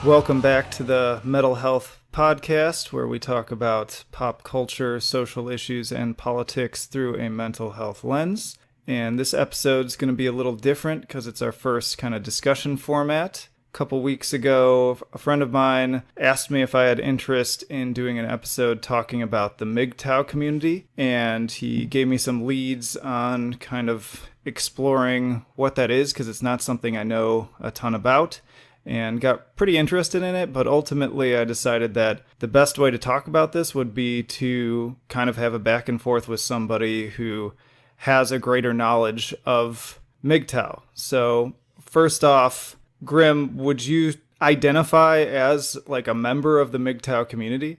Welcome back to the Mental Health Podcast, where we talk about pop culture, social issues, and politics through a mental health lens. And this episode is going to be a little different because it's our first kind of discussion format. A couple weeks ago, a friend of mine asked me if I had interest in doing an episode talking about the MGTOW community, and he gave me some leads on kind of exploring what that is because it's not something I know a ton about, and got pretty interested in it. But ultimately I decided that the best way to talk about this would be to kind of have a back and forth with somebody who has a greater knowledge of MGTOW. So first off, Grim, would you identify as like a member of the MGTOW community?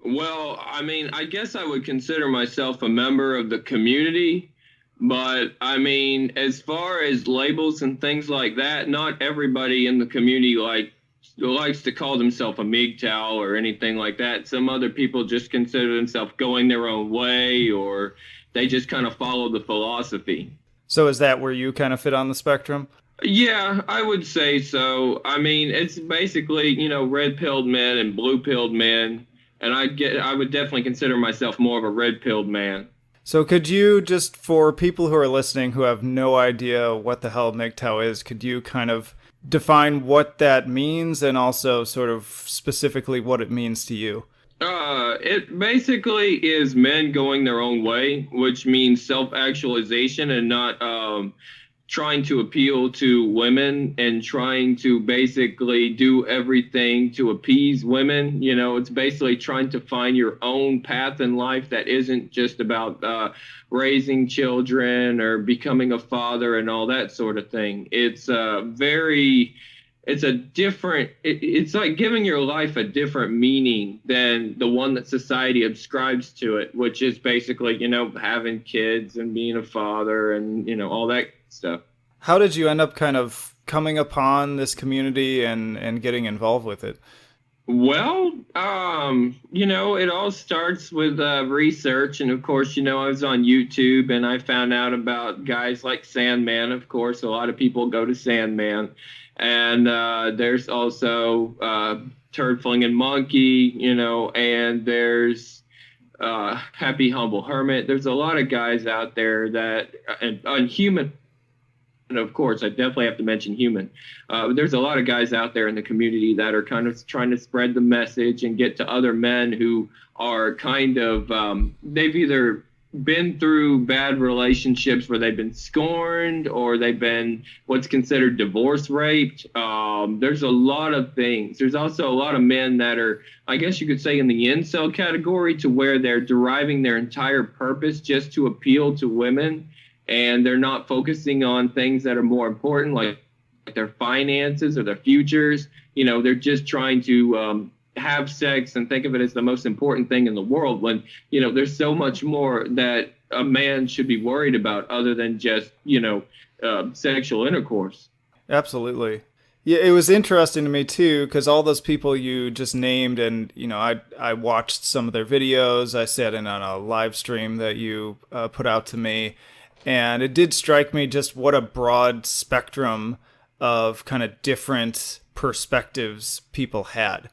Well, I guess I would consider myself a member of the community, but as far as labels and things like that, not everybody in the community likes to call themselves a MGTOW or anything like that. Some other people just consider themselves going their own way, or they just kind of follow the philosophy. So is that where you kind of fit on the spectrum? Yeah, I would say so. It's basically, red-pilled men and blue-pilled men, and I would definitely consider myself more of a red-pilled man. So could you just, for people who are listening who have no idea what the hell MGTOW is, could you kind of define what that means and also sort of specifically what it means to you? It basically is men going their own way, which means self-actualization and not trying to appeal to women and trying to basically do everything to appease women. It's basically trying to find your own path in life that isn't just about raising children or becoming a father and all that sort of thing. It's like giving your life a different meaning than the one that society ascribes to it, which is basically, having kids and being a father and, all that stuff. How did you end up kind of coming upon this community and getting involved with it? Well, it all starts with research. And of course, I was on YouTube and I found out about guys like Sandman. Of course, a lot of people go to Sandman. And there's also Turd Flinging Monkey, and there's Happy Humble Hermit. There's a lot of guys out there that, and Human. And of course, I definitely have to mention Human. There's a lot of guys out there in the community that are kind of trying to spread the message and get to other men who are kind of, they've either been through bad relationships where they've been scorned or they've been what's considered divorce raped. There's a lot of things. There's also a lot of men that are, I guess you could say, in the incel category, to where they're deriving their entire purpose just to appeal to women. And they're not focusing on things that are more important, like their finances or their futures. They're just trying to have sex and think of it as the most important thing in the world, when, there's so much more that a man should be worried about other than just, sexual intercourse. Absolutely. Yeah, it was interesting to me too, because all those people you just named, and I watched some of their videos. I sat in on a live stream that you put out to me. And it did strike me just what a broad spectrum of kind of different perspectives people had,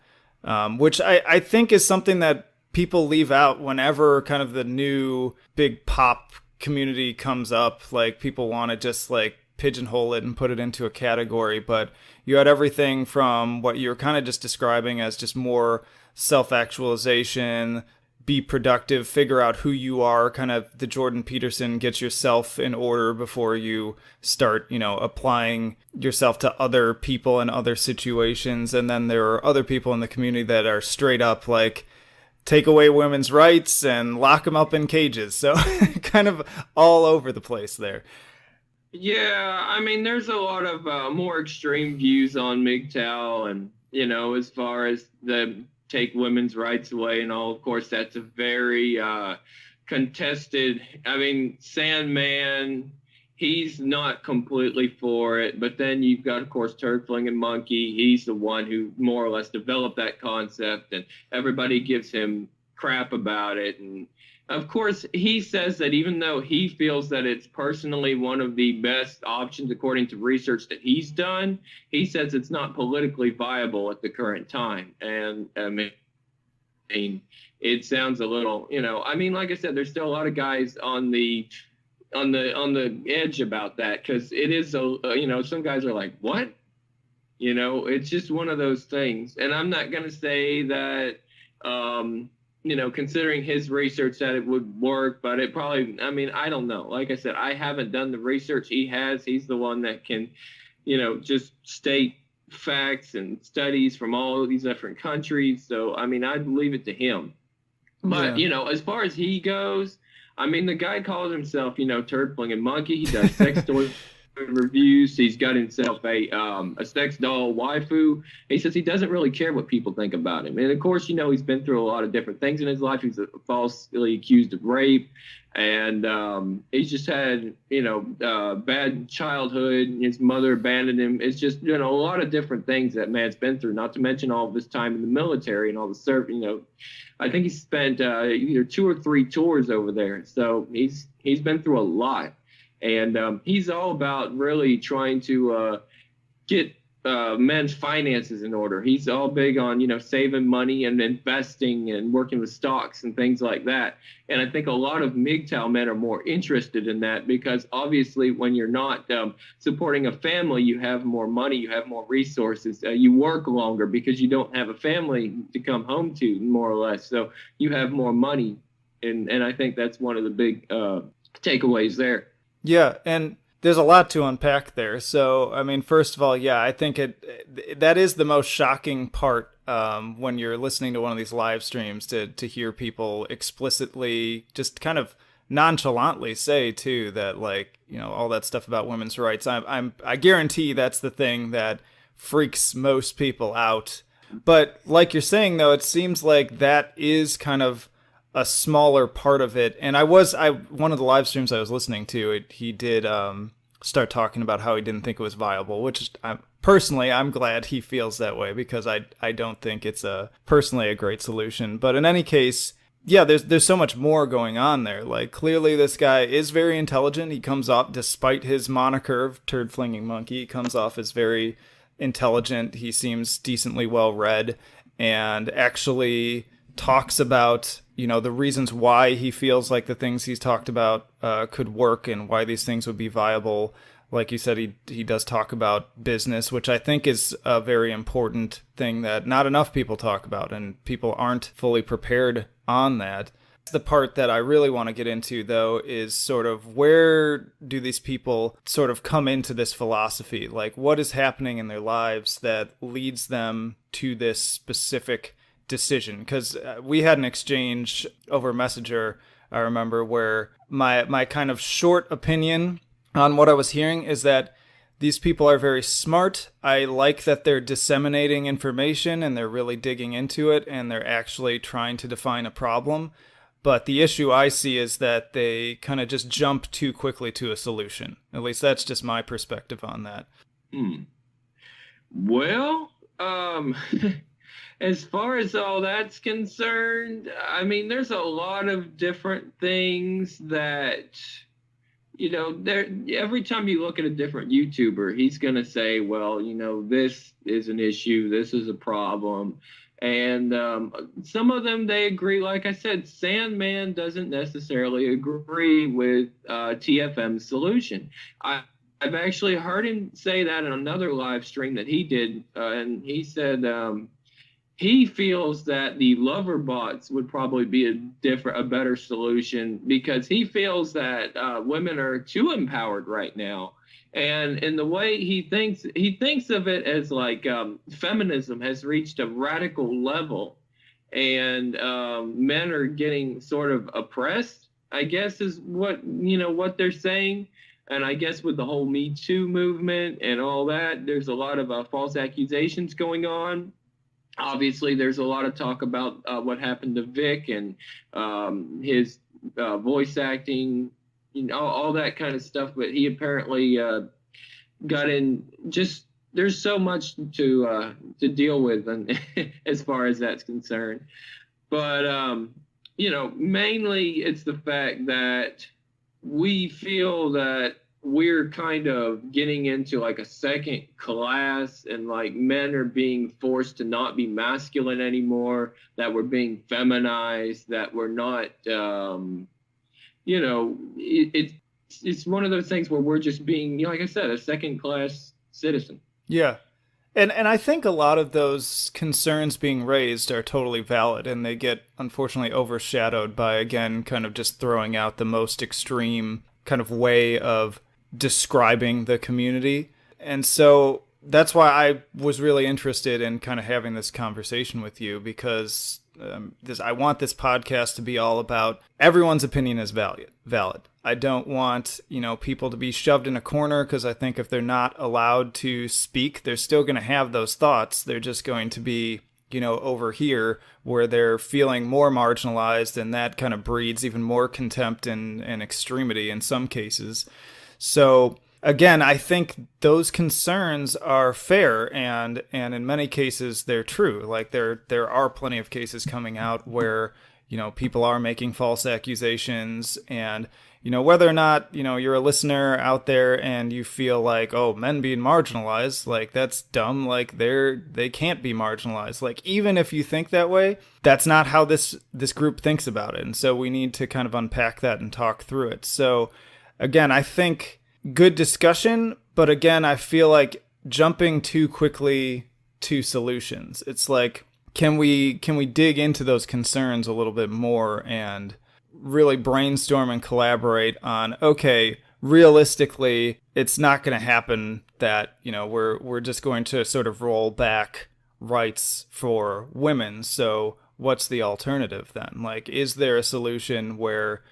which I think is something that people leave out whenever kind of the new big pop community comes up. Like, people want to just like pigeonhole it and put it into a category. But you had everything from what you're kind of just describing as just more self-actualization, be productive, figure out who you are, kind of the Jordan Peterson, get yourself in order before you start, applying yourself to other people and other situations. And then there are other people in the community that are straight up like, take away women's rights and lock them up in cages. So kind of all over the place there. Yeah, there's a lot of more extreme views on MGTOW, and, as far as the take women's rights away and all. Of course, that's a very contested. Sandman, he's not completely for it, but then you've got, of course, Turd Flinging Monkey. He's the one who more or less developed that concept, and everybody gives him crap about it. And Of course, he says that even though he feels that it's personally one of the best options according to research that he's done, he says it's not politically viable at the current time. And I mean, it sounds a little, I mean, like I said, there's still a lot of guys on the edge about that because it is some guys are like, what? It's just one of those things. And I'm not going to say that, considering his research that it would work, but it probably, I mean, I don't know. Like I said, I haven't done the research he has. He's the one that can, just state facts and studies from all of these different countries. So, I mean, I'd leave it to him. But, Yeah. as far as he goes, I mean, the guy calls himself, turd flinging monkey. He does sex toy reviews. He's got himself a sex doll waifu. He says he doesn't really care what people think about him. And of course, he's been through a lot of different things in his life. He's falsely accused of rape, and he's just had bad childhood. His mother abandoned him. It's just a lot of different things that man's been through. Not to mention all of his time in the military and all the service. I think he spent either 2 or 3 tours over there. So he's been through a lot. And he's all about really trying to get men's finances in order. He's all big on, saving money and investing and working with stocks and things like that. And I think a lot of MGTOW men are more interested in that because obviously when you're not supporting a family, you have more money, you have more resources, you work longer because you don't have a family to come home to, more or less. So you have more money. And I think that's one of the big takeaways there. Yeah, and there's a lot to unpack there. So, I mean, first of all, yeah, I think that is the most shocking part when you're listening to one of these live streams to hear people explicitly, just kind of nonchalantly say too that, like, all that stuff about women's rights. I guarantee that's the thing that freaks most people out. But like you're saying though, it seems like that is kind of a smaller part of it. And I one of the live streams I was listening to, he did start talking about how he didn't think it was viable, which personally I'm glad he feels that way because I don't think it's personally a great solution. But in any case, yeah, there's so much more going on there. Like clearly this guy is very intelligent. He comes off, despite his moniker of turd flinging monkey, he comes off as very intelligent. He seems decently well read and actually talks about the reasons why he feels like the things he's talked about could work and why these things would be viable. Like you said, he does talk about business, which I think is a very important thing that not enough people talk about, and people aren't fully prepared on that. The part that I really want to get into, though, is sort of where do these people sort of come into this philosophy? Like, what is happening in their lives that leads them to this specific decision? Because we had an exchange over Messenger, I remember, where my kind of short opinion on what I was hearing is that these people are very smart. I like that they're disseminating information and they're really digging into it and they're actually trying to define a problem. But the issue I see is that they kind of just jump too quickly to a solution. At least that's just my perspective on that. Hmm. Well, as far as all that's concerned, I mean, there's a lot of different things that, there every time you look at a different YouTuber, he's going to say, well, this is an issue, this is a problem. And some of them they agree. Like I said, Sandman doesn't necessarily agree with TFM's solution. I've actually heard him say that in another live stream that he did, and he said he feels that the lover bots would probably be a better solution because he feels that women are too empowered right now. And in the way he thinks of it as like feminism has reached a radical level, and men are getting sort of oppressed, I guess is what they're saying. And I guess with the whole Me Too movement and all that, there's a lot of false accusations going on. Obviously, there's a lot of talk about what happened to Vic and his voice acting, all that kind of stuff. But he apparently got in. Just there's so much to deal with, and as far as that's concerned. But Mainly it's the fact that we feel that we're kind of getting into like a second class, and like men are being forced to not be masculine anymore, that we're being feminized, that we're not, it's one of those things where we're just being, like I said, a second class citizen. Yeah. And I think a lot of those concerns being raised are totally valid, and they get unfortunately overshadowed by, again, kind of just throwing out the most extreme kind of way of describing the community. And so that's why I was really interested in kind of having this conversation with you, because I want this podcast to be all about everyone's opinion is valid. I don't want, people to be shoved in a corner, because I think if they're not allowed to speak, they're still going to have those thoughts. They're just going to be, over here where they're feeling more marginalized, and that kind of breeds even more contempt and extremity in some cases. So again, I think those concerns are fair, and in many cases they're true. Like there are plenty of cases coming out where people are making false accusations, and whether or not you're a listener out there and you feel like, oh, men being marginalized, like that's dumb, like they can't be marginalized, like even if you think that way, that's not how this group thinks about it. And so we need to kind of unpack that and talk through it. So again, I think good discussion, but again, I feel like jumping too quickly to solutions. It's like, can we dig into those concerns a little bit more and really brainstorm and collaborate on, okay, realistically, it's not going to happen that, we're just going to sort of roll back rights for women. So what's the alternative then? Like, is there a solution where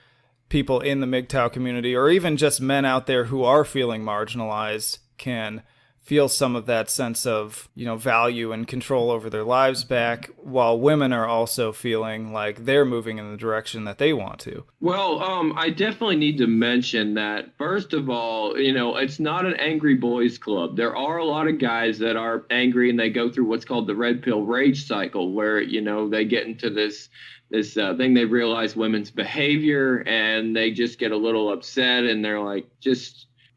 people in the MGTOW community, or even just men out there who are feeling marginalized, can feel some of that sense of, value and control over their lives back, while women are also feeling like they're moving in the direction that they want to? Well, I definitely need to mention that, first of all, it's not an angry boys club. There are a lot of guys that are angry, and they go through what's called the red pill rage cycle, where, they get into this thing. They realize women's behavior, and they just get a little upset, and they're like,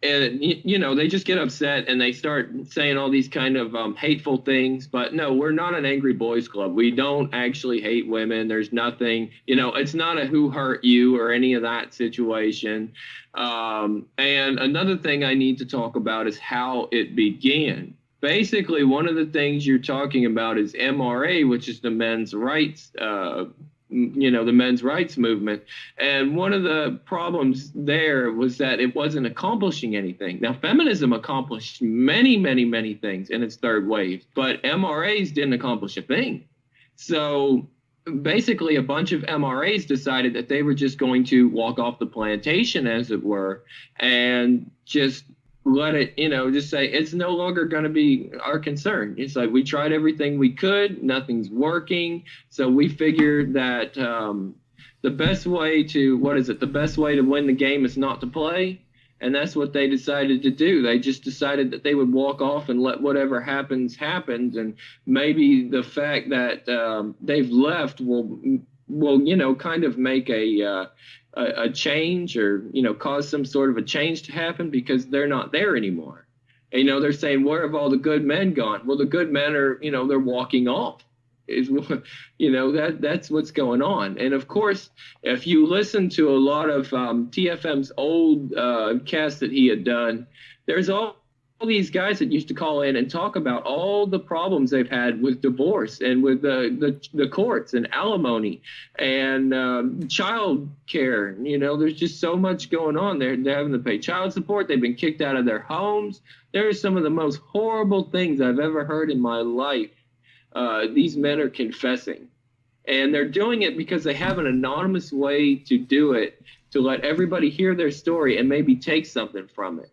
they just get upset, and they start saying all these kind of hateful things. But no, we're not an angry boys club. We don't actually hate women. There's nothing, it's not a who hurt you or any of that situation. And another thing I need to talk about is how it began. Basically, one of the things you're talking about is MRA, which is the men's rights the men's rights movement. And one of the problems there was that it wasn't accomplishing anything. Now, feminism accomplished many, many, many things in its third wave, but MRAs didn't accomplish a thing. So basically, a bunch of MRAs decided that they were just going to walk off the plantation, as it were, and just let it, just say it's no longer going to be our concern. It's like, we tried everything we could, nothing's working. So we figured that the best way to win the game is not to play. And that's what they decided to do. They just decided that they would walk off and let whatever happens. And maybe the fact that they've left will kind of make a change, or cause some sort of a change to happen, because they're not there anymore. And, they're saying, where have all the good men gone? Well, the good men are, they're walking off. That's what's going on. And of course, if you listen to a lot of TFM's old casts that he had done, there's all these guys that used to call in and talk about all the problems they've had with divorce, and with the courts, and alimony, and child care. There's just so much going on. They're having to pay child support. They've been kicked out of their homes. There are some of the most horrible things I've ever heard in my life. These men are confessing, and they're doing it because they have an anonymous way to do it, to let everybody hear their story and maybe take something from it,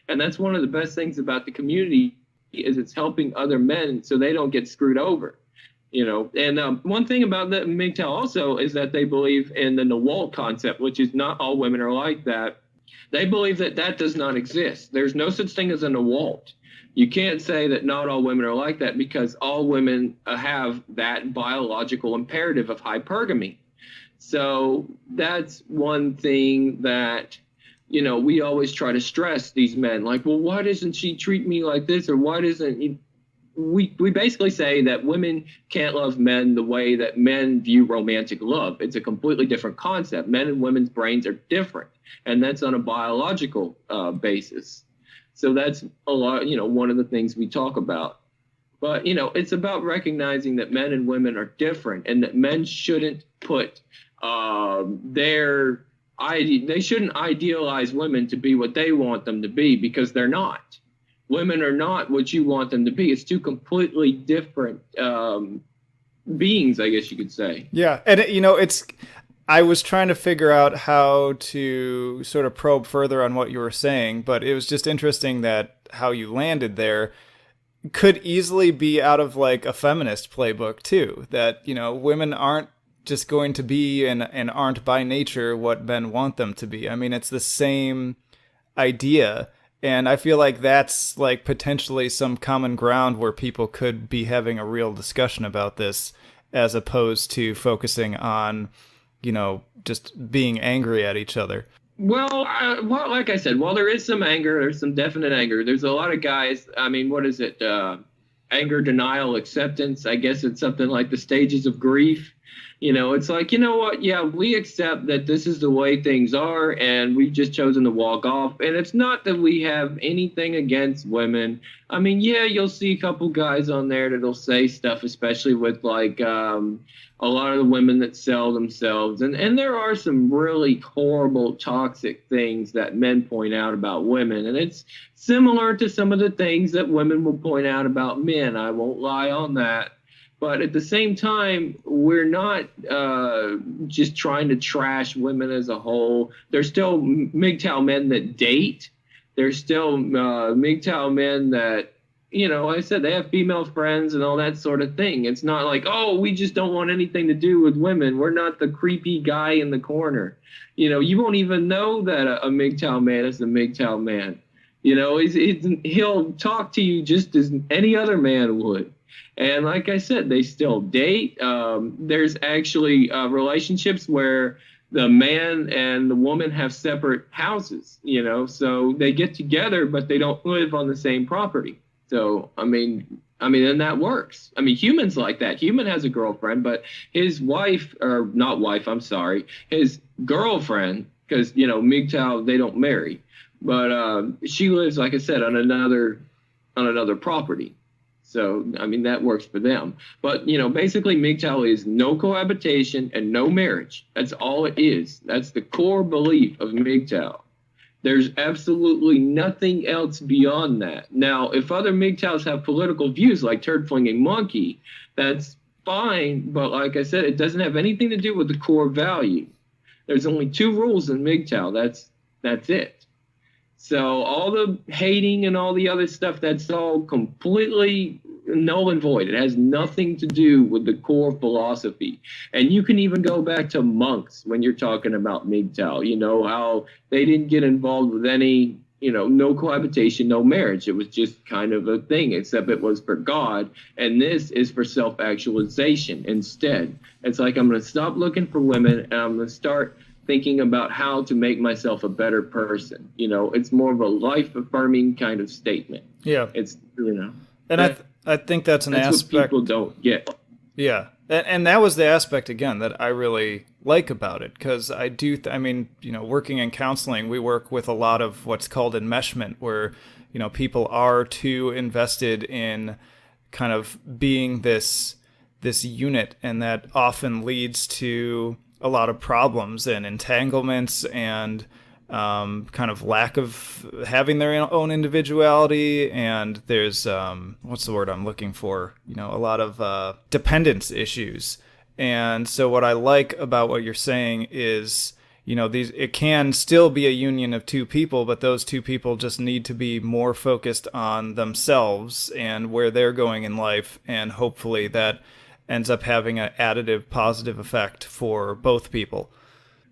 And that's one of the best things about the community, is it's helping other men so they don't get screwed over, And one thing about the MGTOW also is that they believe in the NAWALT concept, which is not all women are like that. They believe that does not exist. There's no such thing as a NAWALT. You can't say that not all women are like that, because all women have that biological imperative of hypergamy. So that's one thing that, we always try to stress these men. Like, well, why doesn't she treat me like this? Or why doesn't he? We basically say that women can't love men the way that men view romantic love. It's a completely different concept. Men and women's brains are different, and that's on a biological basis. So that's a lot, one of the things we talk about. But, it's about recognizing that men and women are different, and that men shouldn't put they shouldn't idealize women to be what they want them to be, because they're not. Women are not what you want them to be. It's two completely different beings, I guess you could say. Yeah, and it's. I was trying to figure out how to sort of probe further on what you were saying, but it was just interesting that how you landed there could easily be out of like a feminist playbook too. That women aren't just going to be and aren't by nature what men want them to be. I mean, it's the same idea. And I feel like that's like potentially some common ground where people could be having a real discussion about this, as opposed to focusing on, just being angry at each other. Well, like I said, while there is some anger, there's some definite anger. There's a lot of guys. I mean, what is it? Anger, denial, acceptance. I guess it's something like the stages of grief. It's like, you know what? Yeah, we accept that this is the way things are, and we've just chosen to walk off. And it's not that we have anything against women. I mean, yeah, you'll see a couple guys on there that'll say stuff, especially with like a lot of the women that sell themselves. And there are some really horrible, toxic things that men point out about women. And it's similar to some of the things that women will point out about men. I won't lie on that. But at the same time, we're not just trying to trash women as a whole. There's still MGTOW men that date. There's still MGTOW men that, like I said, they have female friends and all that sort of thing. It's not like, oh, we just don't want anything to do with women. We're not the creepy guy in the corner. You won't even know that a MGTOW man is a MGTOW man. He'll talk to you just as any other man would. And like I said, they still date. There's actually relationships where the man and the woman have separate houses, so they get together, but they don't live on the same property. So, I mean, and that works. I mean, humans like that. Human has a girlfriend, but his wife, or not wife, I'm sorry, his girlfriend, because, MGTOW, they don't marry. But she lives, like I said, on another property. So, I mean, that works for them. But, basically MGTOW is no cohabitation and no marriage. That's all it is. That's the core belief of MGTOW. There's absolutely nothing else beyond that. Now, if other MGTOWs have political views like turd flinging monkey, that's fine. But like I said, it doesn't have anything to do with the core value. There's only two rules in MGTOW. That's it. So all the hating and all the other stuff, that's all completely null and void. It has nothing to do with the core philosophy. And you can even go back to monks when you're talking about MGTOW, how they didn't get involved with any, no cohabitation, no marriage. It was just kind of a thing, except it was for God. And this is for self-actualization instead. It's like, I'm going to stop looking for women and I'm going to start thinking about how to make myself a better person. It's more of a life-affirming kind of statement. Yeah. It's, And I think that's an aspect what people don't get. Yeah. And that was the aspect, again, that I really like about it, because I do, working in counseling, we work with a lot of what's called enmeshment, where, people are too invested in kind of being this unit, and that often leads to a lot of problems and entanglements and kind of lack of having their own individuality. And there's what's the word I'm looking for? A lot of dependence issues. And so what I like about what you're saying is, it can still be a union of two people, but those two people just need to be more focused on themselves and where they're going in life, and hopefully that ends up having an additive positive effect for both people.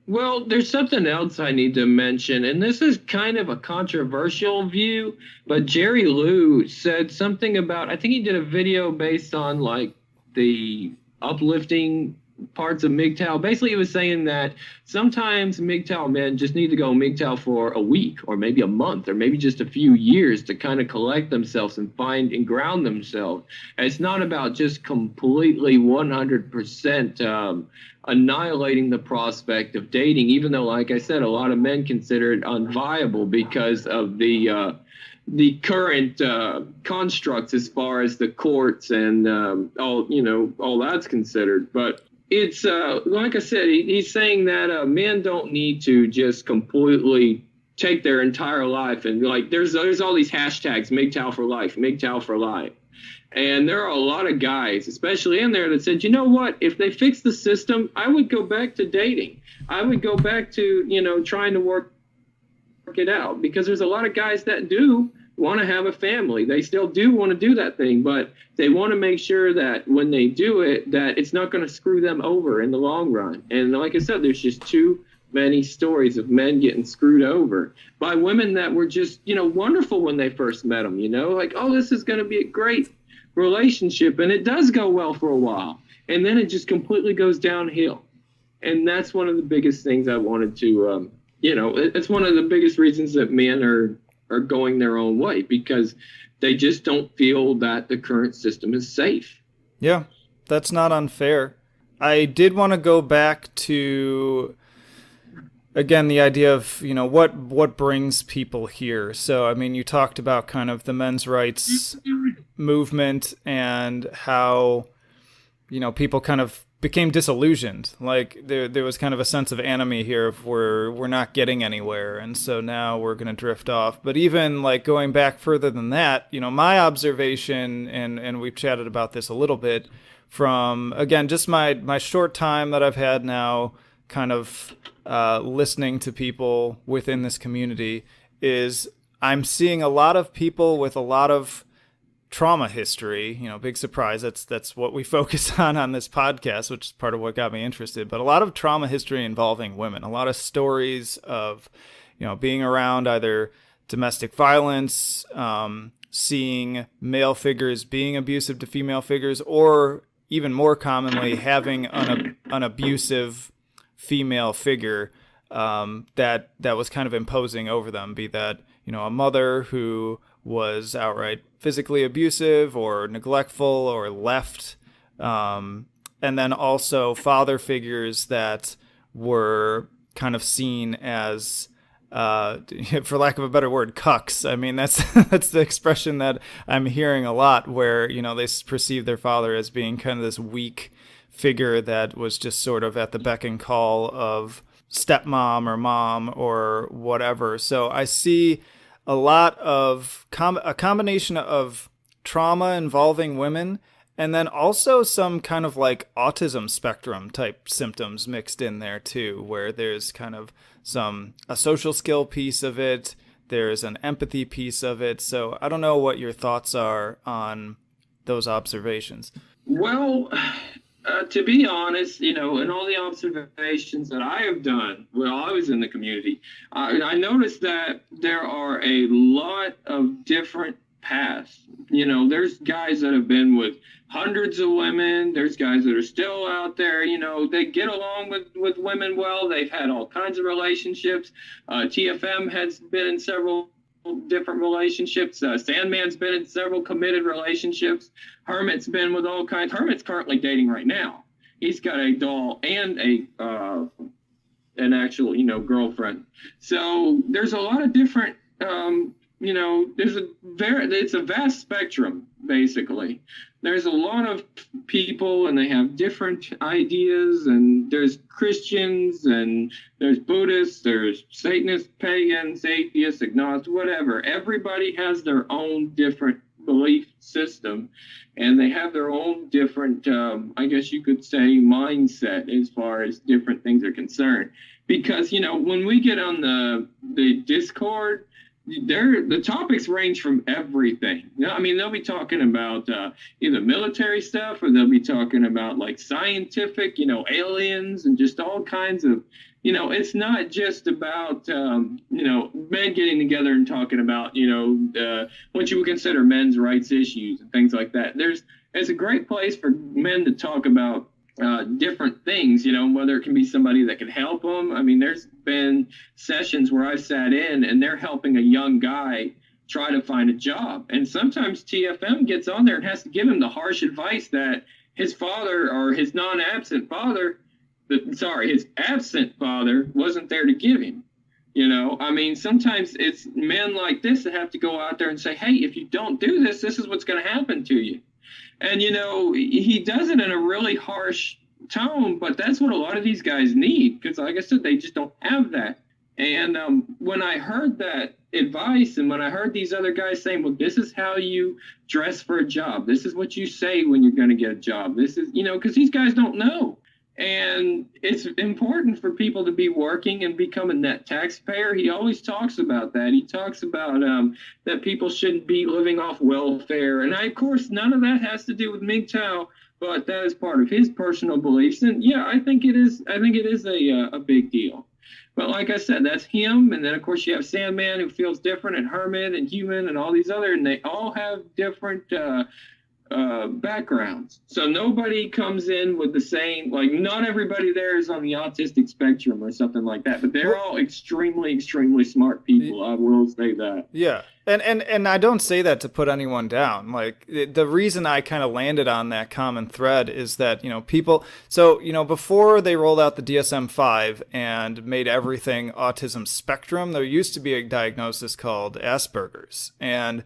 Well, there's something else I need to mention, and this is kind of a controversial view, but Jerry Liu said something about, I think he did a video based on like the uplifting parts of MGTOW. Basically, he was saying that sometimes MGTOW men just need to go MGTOW for a week or maybe a month or maybe just a few years to kind of collect themselves and find and ground themselves. And it's not about just completely 100% annihilating the prospect of dating, even though, like I said, a lot of men consider it unviable because of the current constructs as far as the courts and all that's considered. But it's like I said, he's saying that men don't need to just completely take their entire life and like there's all these hashtags MGTOW for life, MGTOW for life. And there are a lot of guys, especially in there, that said, you know what, if they fix the system, I would go back to dating. I would go back to, trying to work it out, because there's a lot of guys that do want to have a family. They still do want to do that thing, but they want to make sure that when they do it, that it's not going to screw them over in the long run. And like I said, there's just too many stories of men getting screwed over by women that were just, wonderful when they first met them, like, oh, this is going to be a great relationship. And it does go well for a while. And then it just completely goes downhill. And that's one of the biggest things I wanted to, it's one of the biggest reasons that men are going their own way, because they just don't feel that the current system is safe. Yeah, that's not unfair. I did want to go back to, again, the idea of, what brings people here. So, I mean, you talked about kind of the men's rights movement and how, people kind of became disillusioned. Like there was kind of a sense of enemy here of we're not getting anywhere, and so now we're going to drift off. But even like going back further than that, my observation, and we've chatted about this a little bit, from again just my short time that I've had now, kind of listening to people within this community, is I'm seeing a lot of people with a lot of trauma history. Big surprise. That's what we focus on this podcast, which is part of what got me interested. But a lot of trauma history involving women, a lot of stories of, being around either domestic violence, seeing male figures being abusive to female figures, or even more commonly having an abusive female figure that was kind of imposing over them, be that, a mother who was outright physically abusive or neglectful or left, and then also father figures that were kind of seen as, for lack of a better word, cucks. I mean, that's that's the expression that I'm hearing a lot, where they perceive their father as being kind of this weak figure that was just sort of at the beck and call of stepmom or mom or whatever. So I see a lot of a combination of trauma involving women, and then also some kind of like autism spectrum type symptoms mixed in there too, where there's kind of a social skill piece of it, there's an empathy piece of it. So I don't know what your thoughts are on those observations. Well, to be honest, in all the observations that I have done while I was in the community, I noticed that there are a lot of different paths. There's guys that have been with hundreds of women. There's guys that are still out there. They get along with women well. They've had all kinds of relationships. TFM has been in several different relationships. Sandman's been in several committed relationships. Hermit's been with all kinds. Hermit's currently dating right now. He's got a doll and an actual girlfriend. So there's a lot of different it's a vast spectrum, basically. There's a lot of people and they have different ideas, and there's Christians and there's Buddhists, there's Satanists, pagans, atheists, agnostics, whatever. Everybody has their own different belief system, and they have their own different, I guess you could say, mindset as far as different things are concerned. Because, when we get on the Discord, the topics range from everything. They'll be talking about either military stuff, or they'll be talking about like scientific, aliens, and just all kinds of, it's not just about, men getting together and talking about, what you would consider men's rights issues and things like that. It's a great place for men to talk about different things, whether it can be somebody that can help them. I mean, there's been sessions where I've sat in and they're helping a young guy try to find a job. And sometimes TFM gets on there and has to give him the harsh advice that his father or his non-absent father, his absent father wasn't there to give him. I mean, sometimes it's men like this that have to go out there and say, hey, if you don't do this, this is what's going to happen to you. And, he does it in a really harsh tone, but that's what a lot of these guys need. Because, like I said, they just don't have that. And when I heard that advice and when I heard these other guys saying, well, this is how you dress for a job. This is what you say when you're going to get a job. This is, because these guys don't know. And it's important for people to be working and become a net taxpayer. He always talks about that. He talks about that people shouldn't be living off welfare. And of course, none of that has to do with MGTOW, but that is part of his personal beliefs. And yeah, I think it is a big deal. But like I said, that's him. And then, of course, you have Sandman, who feels different, and Hermit and Human and all these other, and they all have different backgrounds. So nobody comes in with the same, like, not everybody there is on the autistic spectrum or something like that, but they're all extremely, extremely smart people. I will say that. Yeah. And I don't say that to put anyone down. Like, the reason I kind of landed on that common thread is that, people, so, before they rolled out the DSM-5 and made everything autism spectrum, there used to be a diagnosis called Asperger's. And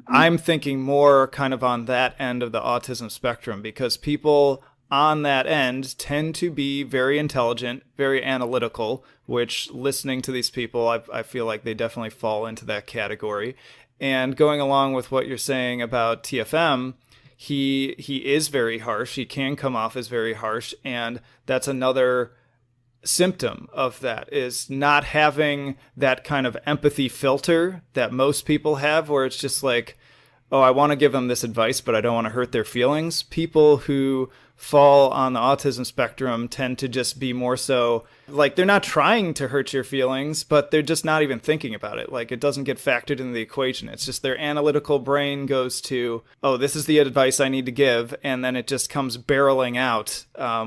I'm thinking more kind of on that end of the autism spectrum, because people on that end tend to be very intelligent, very analytical, which, listening to these people, I feel like they definitely fall into that category. And going along with what you're saying about TFM, he is very harsh. He can come off as very harsh, and that's another symptom of that, is not having that kind of empathy filter that most people have, where it's just like, oh, I want to give them this advice, but I don't want to hurt their feelings. People who fall on the autism spectrum tend to just be more so like, they're not trying to hurt your feelings, but they're just not even thinking about it. Like, it doesn't get factored into the equation. It's just their analytical brain goes to, oh, this is the advice I need to give. And then it just comes barreling out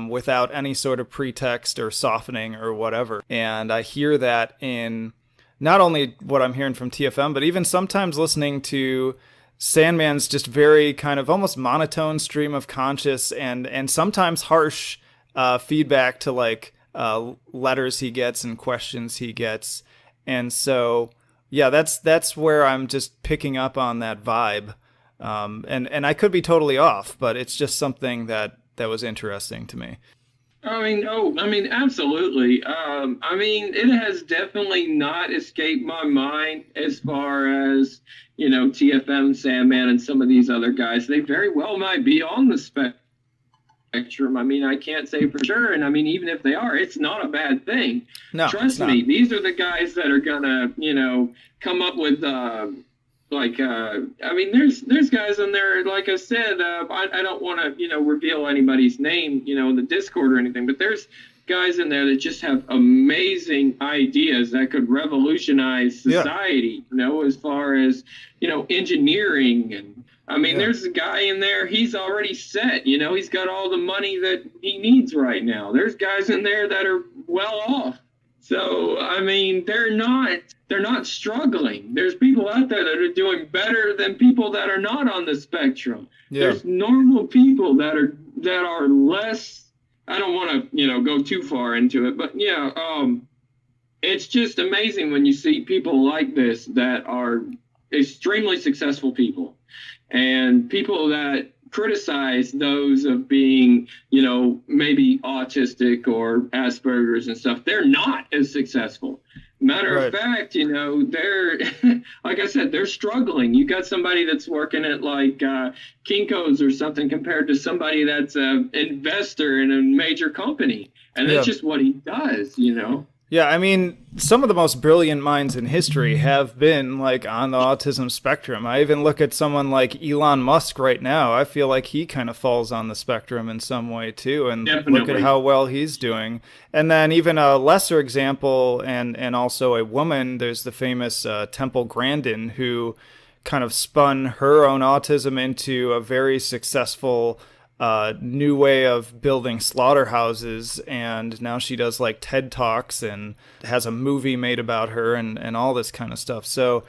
without any sort of pretext or softening or whatever. And I hear that in not only what I'm hearing from TFM, but even sometimes listening to Sandman's just very kind of almost monotone stream of conscious and sometimes harsh feedback to, like, letters he gets and questions he gets. And so, yeah, that's where I'm just picking up on that vibe. And I could be totally off, but it's just something that was interesting to me. I mean, absolutely. It has definitely not escaped my mind as far as, TFM, Sandman, and some of these other guys. They very well might be on the spectrum. I mean, I can't say for sure. And I mean, even if they are, it's not a bad thing. No, trust me, these are the guys that are gonna, come up with there's guys in there, like I said, I don't want to, reveal anybody's name, in the Discord or anything, but there's guys in there that just have amazing ideas that could revolutionize society, as far as, engineering. And I mean, there's a guy in there, he's already set, he's got all the money that he needs right now. There's guys in there that are well off. So, I mean, they're not struggling. There's people out there that are doing better than people that are not on the spectrum. Yeah. There's normal people that are less, I don't want to, go too far into it, but it's just amazing when you see people like this that are extremely successful people, and people that criticize those of being, maybe autistic or Asperger's and stuff. They're not as successful. Matter of fact, they're, like I said, they're struggling. You got somebody that's working at like Kinko's or something compared to somebody that's an investor in a major company. And that's just what he does, Yeah, I mean, some of the most brilliant minds in history have been, like, on the autism spectrum. I even look at someone like Elon Musk right now. I feel like he kind of falls on the spectrum in some way, too, and look at how well he's doing. And then even a lesser example, and also a woman, there's the famous Temple Grandin, who kind of spun her own autism into a very successful new way of building slaughterhouses, and now she does like TED Talks and has a movie made about her and all this kind of stuff. So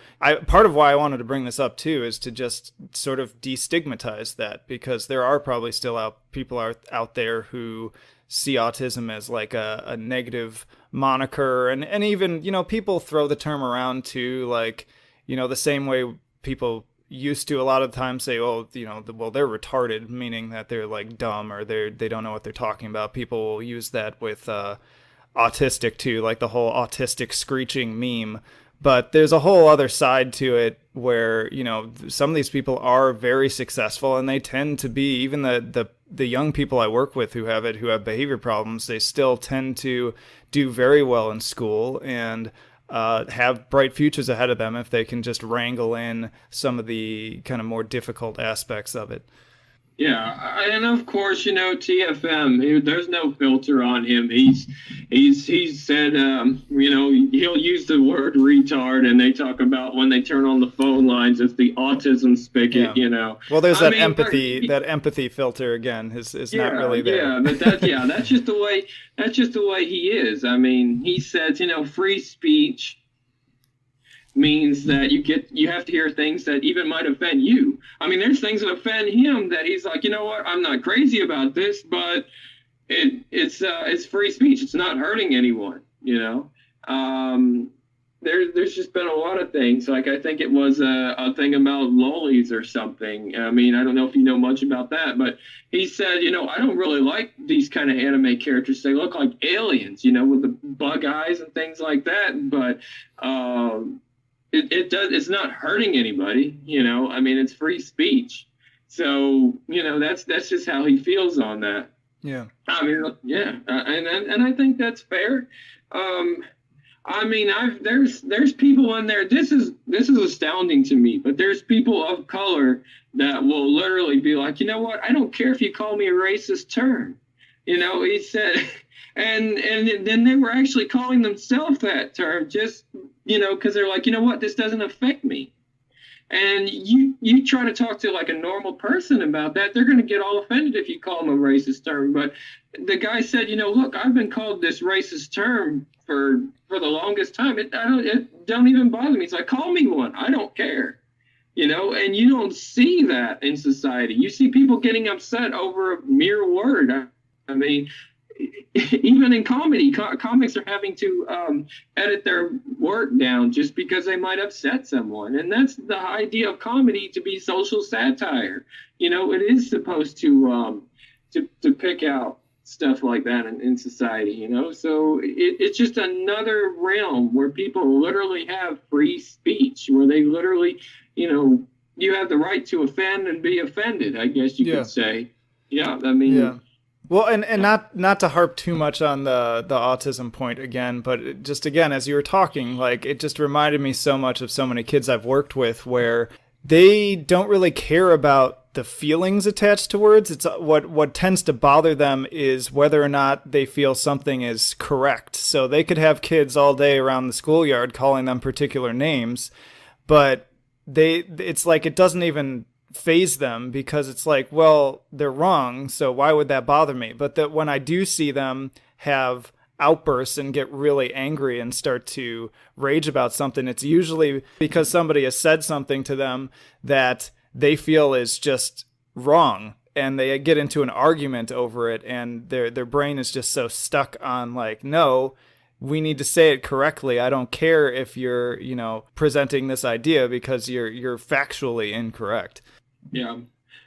part of why I wanted to bring this up too is to just sort of destigmatize that, because there are probably still people out there who see autism as like a negative moniker, and even, people throw the term around too, like, the same way people used to a lot of times say, oh, well, they're retarded, meaning that they're like dumb, or they don't know what they're talking about. People will use that with autistic too, like the whole autistic screeching meme. But there's a whole other side to it where, some of these people are very successful, and they tend to be, even the young people I work with who have behavior problems, they still tend to do very well in school and have bright futures ahead of them if they can just wrangle in some of the kind of more difficult aspects of it. Yeah, and of course, TFM. There's no filter on him. He's said, he'll use the word retard, and they talk about when they turn on the phone lines, it's the autism spigot. Yeah. Well, there's that empathy filter again is not really there. Yeah, but that's just the way he is. I mean, he says, free speech means that you have to hear things that even might offend you. I mean, there's things that offend him that he's like, you know what, I'm not crazy about this, but it's free speech. It's not hurting anyone, There's just been a lot of things. Like, I think it was a thing about lollies or something. I mean, I don't know if you know much about that, but he said, I don't really like these kind of anime characters. They look like aliens, with the bug eyes and things like that. But it's not hurting anybody, I mean, it's free speech. So, that's just how he feels on that. Yeah. I mean, yeah. And I think that's fair. I mean, there's people in there. This is astounding to me, but there's people of color that will literally be like, you know what? I don't care if you call me a racist term. He said, and then they were actually calling themselves that term just, because they're like, you know what? This doesn't affect me. And you try to talk to like a normal person about that, they're going to get all offended if you call them a racist term. But the guy said, look, I've been called this racist term for the longest time. It don't even bother me. It's like, call me one. I don't care. And you don't see that in society. You see people getting upset over a mere word. I mean, even in comedy, comics are having to edit their work down just because they might upset someone. And that's the idea of comedy, to be social satire. It is supposed to pick out stuff like that in society, So it's just another realm where people literally have free speech, where they literally, you have the right to offend and be offended, I guess you could say. Yeah, I mean... Yeah. Well, and not to harp too much on the autism point again, but just again, as you were talking, like, it just reminded me so much of so many kids I've worked with where they don't really care about the feelings attached to words. It's what tends to bother them is whether or not they feel something is correct. So they could have kids all day around the schoolyard calling them particular names, but it's like it doesn't even phase them, because it's like, well, they're wrong, so why would that bother me? But that when I do see them have outbursts and get really angry and start to rage about something, it's usually because somebody has said something to them that they feel is just wrong, and they get into an argument over it, and their brain is just so stuck on like, no, we need to say it correctly. I don't care if you're, presenting this idea, because you're factually incorrect. Yeah,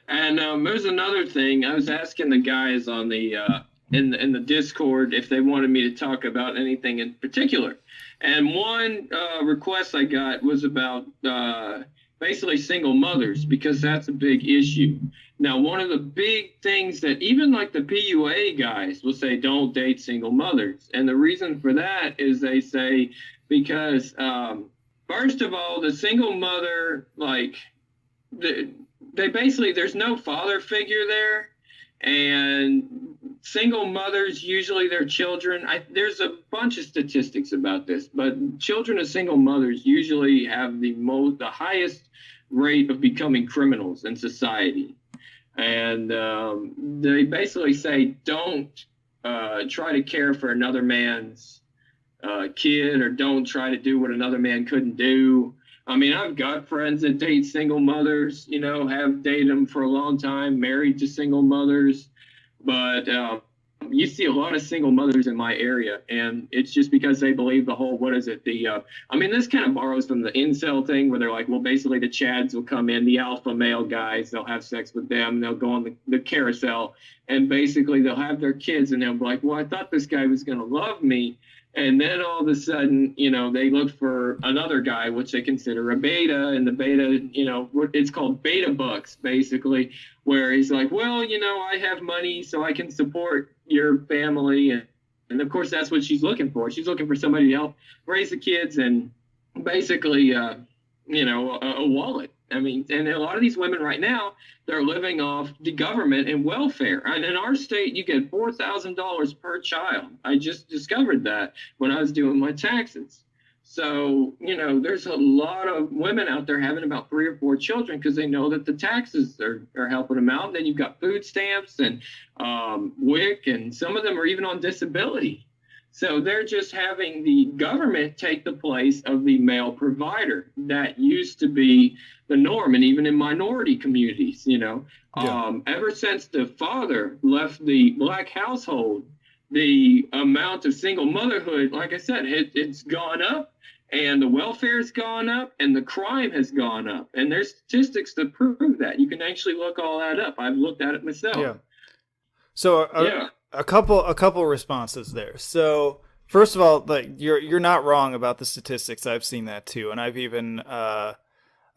and there's another thing. I was asking the guys on the in the Discord if they wanted me to talk about anything in particular, and one request I got was about basically single mothers, because that's a big issue. Now, one of the big things that even like the PUA guys will say, don't date single mothers, and the reason for that is they say because first of all, the single mother, like they basically, there's no father figure there, and single mothers, usually their children, there's a bunch of statistics about this, but children of single mothers usually have the highest rate of becoming criminals in society. And they basically say, don't try to care for another man's kid, or don't try to do what another man couldn't do. I mean, I've got friends that date single mothers, you know, have dated them for a long time, married to single mothers, but you see a lot of single mothers in my area, and it's just because they believe the whole, what is it, I mean, this kind of borrows from the incel thing, where they're like, well, basically the chads will come in, the alpha male guys, they'll have sex with them, they'll go on the carousel, and basically they'll have their kids, and they'll be like, well, I thought this guy was going to love me. And then all of a sudden, you know, they look for another guy, which they consider a beta, and the beta, you know, it's called beta bucks, basically, where he's like, well, you know, I have money, so I can support your family. And of course, that's what she's looking for. She's looking for somebody to help raise the kids and basically, you know, a wallet. I mean, and a lot of these women right now, they're living off the government and welfare. And in our state, you get $4,000 per child. I just discovered that when I was doing my taxes. So, you know, there's a lot of women out there having about 3 or 4 children because they know that the taxes are helping them out. And then you've got food stamps and WIC, and some of them are even on disability. So they're just having the government take the place of the male provider. That used to be the norm, and even in minority communities, you know. Yeah. Ever since the father left the black household, the amount of single motherhood, like I said, it's gone up, and the welfare's gone up, and the crime has gone up. And there's statistics to prove that. You can actually look all that up. I've looked at it myself. Yeah. So Yeah. a couple responses there. So first of all, like you're not wrong about the statistics. I've seen that too, and I've even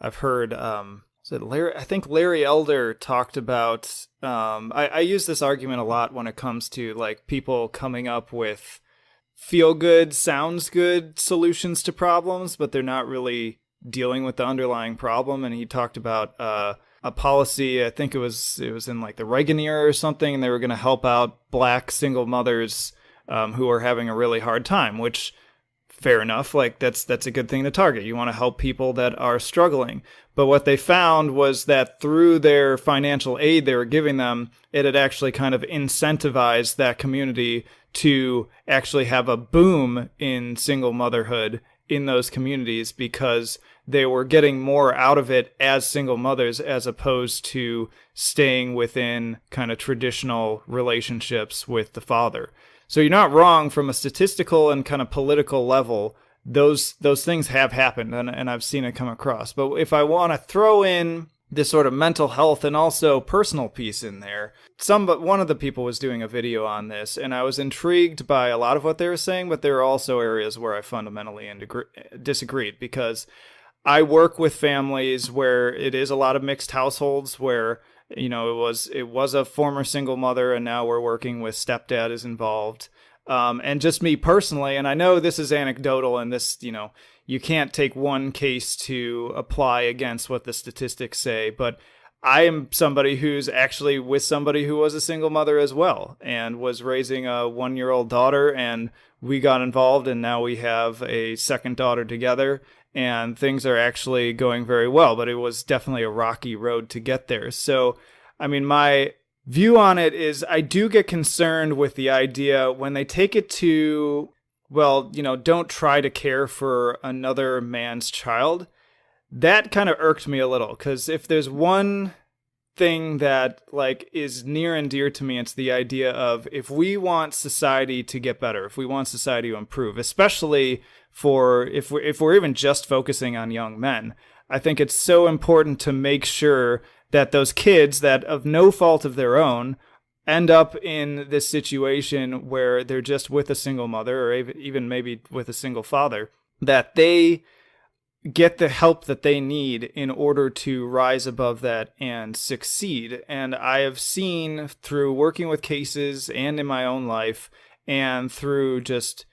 I've heard is it Larry? I think Larry Elder talked about. I use this argument a lot when it comes to like people coming up with feel good, sounds good solutions to problems, but they're not really dealing with the underlying problem. And he talked about a policy. I think it was in like the Reagan era or something, and they were going to help out black single mothers who are having a really hard time. Which, fair enough. Like that's a good thing to target. You want to help people that are struggling. But what they found was that through their financial aid they were giving them, it had actually kind of incentivized that community to actually have a boom in single motherhood in those communities because they were getting more out of it as single mothers as opposed to staying within kind of traditional relationships with the father. So you're not wrong from a statistical and kind of political level. Those things have happened, and I've seen it come across. But if I want to throw in this sort of mental health and also personal piece in there, one of the people was doing a video on this, and I was intrigued by a lot of what they were saying, but there are also areas where I fundamentally disagreed because I work with families where it is a lot of mixed households where, you know, it was a former single mother and now we're working with stepdad is involved. And just me personally, and I know this is anecdotal and this, you know, you can't take one case to apply against what the statistics say, but I am somebody who's actually with somebody who was a single mother as well and was raising a 1-year-old daughter, and we got involved and now we have a second daughter together. And things are actually going very well, but it was definitely a rocky road to get there. So, I mean, my view on it is I do get concerned with the idea when they take it to, well, you know, don't try to care for another man's child. That kind of irked me a little, because if there's one thing that like is near and dear to me, it's the idea of if we want society to get better, if we want society to improve, especially for if we're even just focusing on young men, I think it's so important to make sure that those kids that of no fault of their own end up in this situation where they're just with a single mother or even maybe with a single father, that they get the help that they need in order to rise above that and succeed. And I have seen through working with cases and in my own life and through just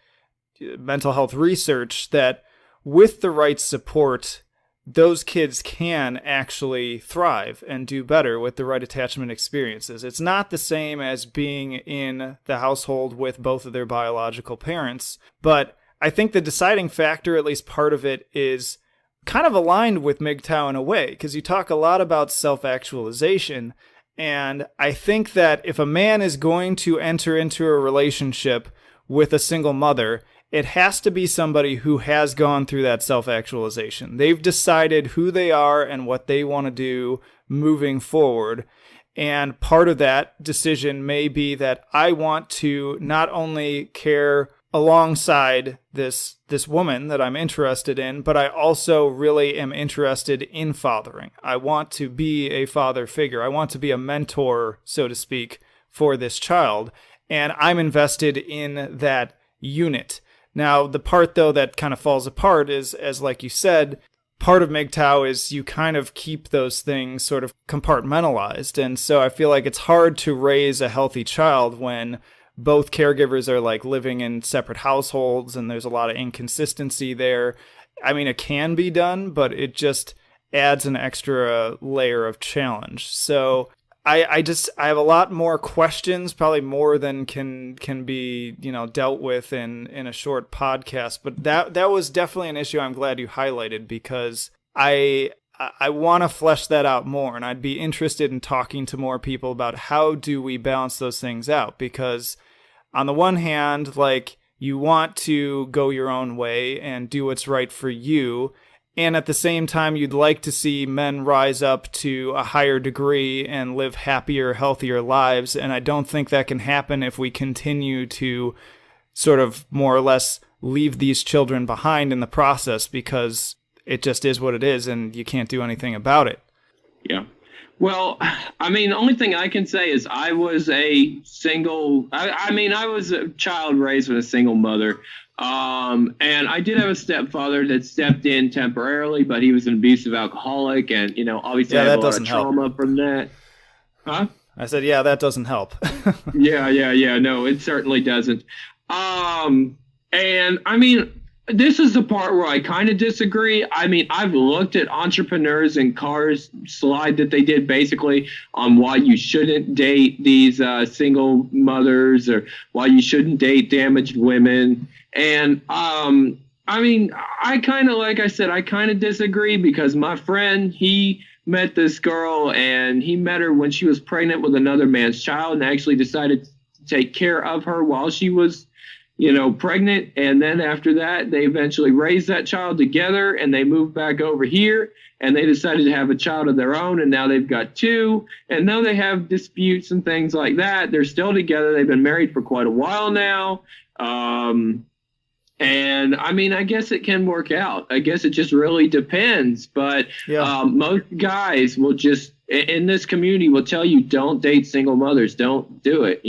mental health research that with the right support, those kids can actually thrive and do better with the right attachment experiences. It's not the same as being in the household with both of their biological parents, but I think the deciding factor, at least part of it, is kind of aligned with MGTOW in a way, because you talk a lot about self-actualization, And I think that if a man is going to enter into a relationship with a single mother, it has to be somebody who has gone through that self actualization. They've decided who they are and what they want to do moving forward. And part of that decision may be that I want to not only care alongside this woman that I'm interested in, but I also really am interested in fathering. I want to be a father figure. I want to be a mentor, so to speak, for this child. And I'm invested in that unit. Now, the part though that kind of falls apart is, as like you said, part of MGTOW is you kind of keep those things sort of compartmentalized. And so I feel like it's hard to raise a healthy child when both caregivers are like living in separate households and there's a lot of inconsistency there. I mean, it can be done, but it just adds an extra layer of challenge. So I have a lot more questions, probably more than can be, dealt with in a short podcast. But that was definitely an issue I'm glad you highlighted, because I want to flesh that out more, and I'd be interested in talking to more people about how do we balance those things out. Because on the one hand, like, you want to go your own way and do what's right for you, and at the same time, you'd like to see men rise up to a higher degree and live happier, healthier lives. And I don't think that can happen if we continue to sort of more or less leave these children behind in the process, because it just is what it is and you can't do anything about it. Yeah. Well, I mean, the only thing I can say is I was a single, I was a child raised with a single mother. And I did have a stepfather that stepped in temporarily, but he was an abusive alcoholic. And, obviously I have a lot of trauma from that. Huh? I said, yeah, that doesn't help. Yeah. No, it certainly doesn't. And I mean, this is the part where I kind of disagree. I mean, I've looked at entrepreneurs and cars slide that they did basically on why you shouldn't date these single mothers, or why you shouldn't date damaged women. And I mean, I kind of, like I said, I kind of disagree, because my friend, he met this girl and he met her when she was pregnant with another man's child, and actually decided to take care of her while she was pregnant. And then after that, they eventually raised that child together, and they moved back over here, and they decided to have a child of their own. And now they've got two, and now they have disputes and things like that. They're still together. They've been married for quite a while now. And I mean, I guess it can work out. I guess it just really depends. But most guys will just, in this community, will tell you, don't date single mothers. Don't do it,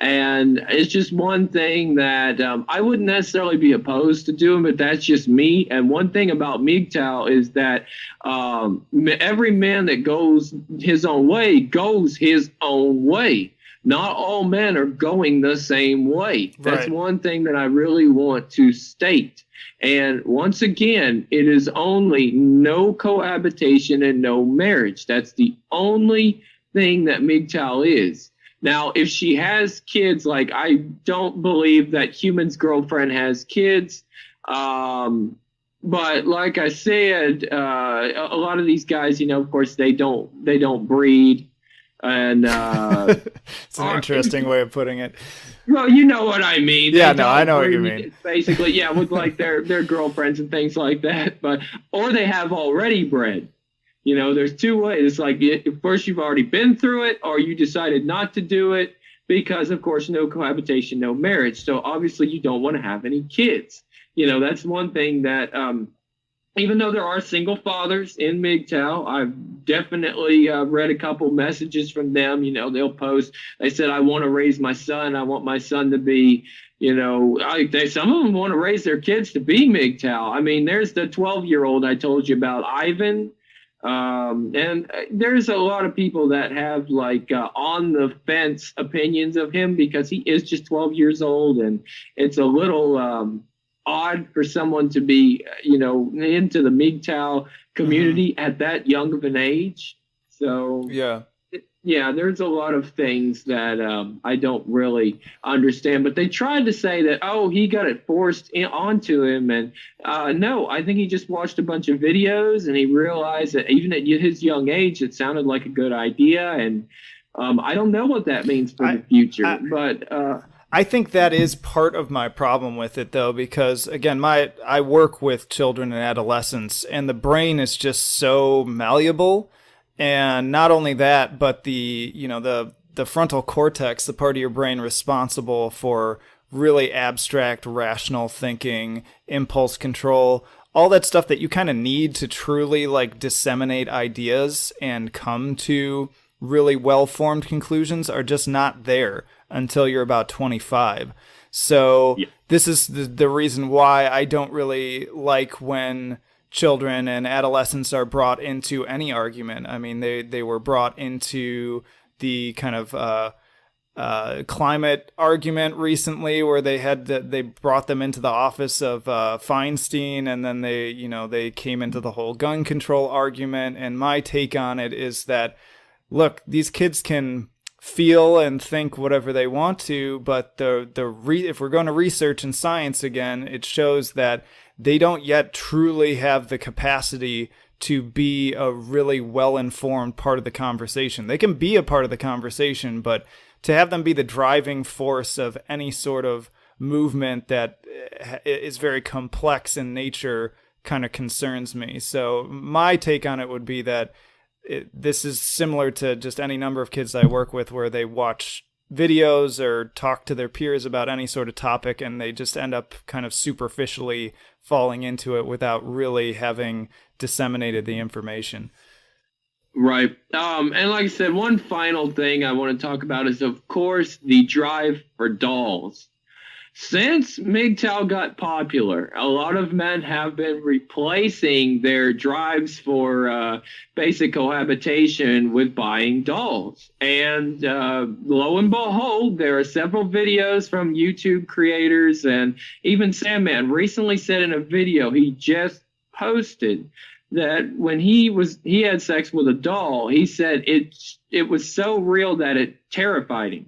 And it's just one thing that I wouldn't necessarily be opposed to doing, but that's just me. And one thing about MGTOW is that every man that goes his own way goes his own way. Not all men are going the same way. That's right. One thing that I really want to state. And once again, it is only no cohabitation and no marriage. That's the only thing that MGTOW is. Now, if she has kids, like, I don't believe that Human's girlfriend has kids. But like I said, a lot of these guys, of course, they don't breed. And it's an interesting way of putting it. Well, you know what I mean. Yeah, no, I know what you mean. Basically, yeah, with like their girlfriends and things like that. Or they have already bred. There's two ways. It's like, first you've already been through it, or you decided not to do it because, of course, no cohabitation, no marriage. So obviously you don't want to have any kids. That's one thing that even though there are single fathers in MGTOW, I've definitely read a couple messages from them. They'll post. They said, I want to raise my son. I want my son to be, some of them want to raise their kids to be MGTOW. I mean, there's the 12-year-old I told you about, Ivan. And there's a lot of people that have like on the fence opinions of him, because he is just 12 years old. And it's a little odd for someone to be, into the MGTOW community at that young of an age. So yeah, Yeah, there's a lot of things that I don't really understand, but they tried to say that, oh, he got it forced onto him. And no, I think he just watched a bunch of videos and he realized that even at his young age, it sounded like a good idea. And I don't know what that means for I, the future, I but I think that is part of my problem with it, though, because again, my I work with children and adolescents, and the brain is just so malleable. And not only that, but the frontal cortex, the part of your brain responsible for really abstract, rational thinking, impulse control, all that stuff that you kind of need to truly like disseminate ideas and come to really well formed conclusions are just not there until you're about 25. So yeah, this is the reason why I don't really like when children and adolescents are brought into any argument. I mean, they were brought into the kind of climate argument recently, where they brought them into the office of Feinstein, and then they came into the whole gun control argument. And my take on it is that, look, these kids can feel and think whatever they want to, but if we're going to research and science again, it shows that they don't yet truly have the capacity to be a really well-informed part of the conversation. They can be a part of the conversation, but to have them be the driving force of any sort of movement that is very complex in nature kind of concerns me. So my take on it would be that this is similar to just any number of kids I work with, where they watch videos or talk to their peers about any sort of topic, and they just end up kind of superficially falling into it without really having disseminated the information. right. And like I said, one final thing I want to talk about is, of course, the drive for dolls. Since MGTOW got popular, a lot of men have been replacing their drives for basic cohabitation with buying dolls. And lo and behold, there are several videos from YouTube creators, and even Sandman recently said in a video he just posted that when he had sex with a doll, he said it was so real that it terrified him.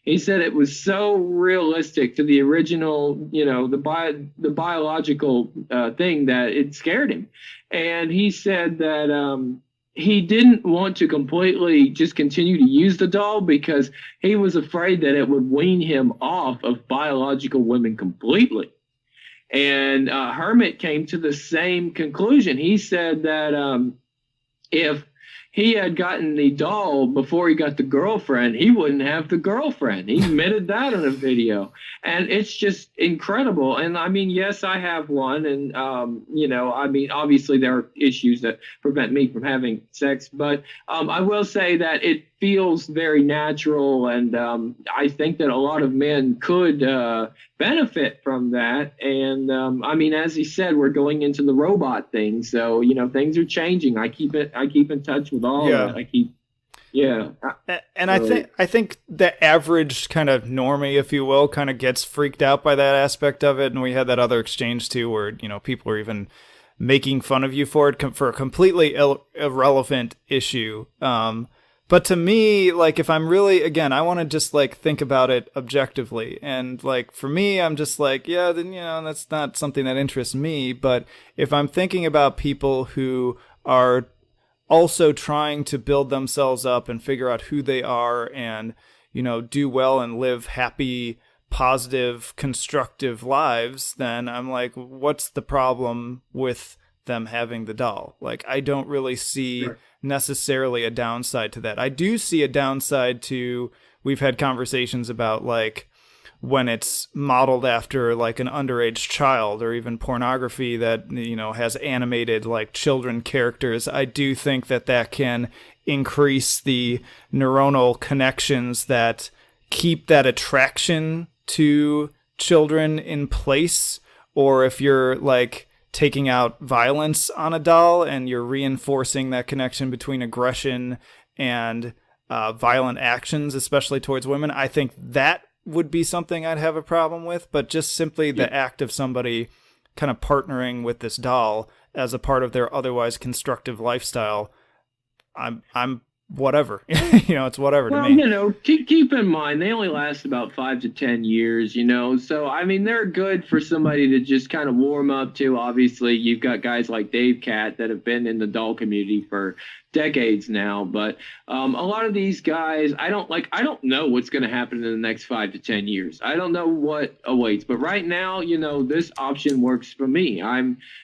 He said it was so realistic to the original, the biological thing, that it scared him. And he said that he didn't want to completely just continue to use the doll because he was afraid that it would wean him off of biological women completely. And Hermit came to the same conclusion. He said that if he had gotten the doll before he got the girlfriend, he wouldn't have the girlfriend. He admitted that in a video. And it's just incredible. And I mean, yes, I have one. And, I mean, obviously there are issues that prevent me from having sex. But I will say that it feels very natural. And I think that a lot of men could benefit from that. And I mean, as he said, we're going into the robot thing. So, things are changing. I keep in touch with all Yeah. that. Yeah. And I think the average kind of normie, if you will, kind of gets freaked out by that aspect of it. And we had that other exchange too, where people are even making fun of you for it, for a completely irrelevant issue. But to me, like, if I'm really, again, I want to just like think about it objectively. And like for me, I'm just like, yeah, then that's not something that interests me. But if I'm thinking about people who are also trying to build themselves up and figure out who they are, and do well and live happy, positive, constructive lives, then I'm like, what's the problem with them having the doll? Like, I don't really see Sure. necessarily a downside to that. I do see a downside to, we've had conversations about like when it's modeled after like an underage child, or even pornography that has animated like children characters. I do think that can increase the neuronal connections that keep that attraction to children in place. Or if you're like taking out violence on a doll and you're reinforcing that connection between aggression and violent actions, especially towards women, I think that would be something I'd have a problem with. But just simply the act of somebody kind of partnering with this doll as a part of their otherwise constructive lifestyle, I'm whatever. It's whatever to Well, me. keep in mind they only last about 5 to 10 years, So I mean, they're good for somebody to just kind of warm up to. Obviously, you've got guys like Dave Cat that have been in the doll community for decades now, but a lot of these guys, I don't know what's going to happen in the next 5 to 10 years. I don't know what awaits, but right now, this option works for me.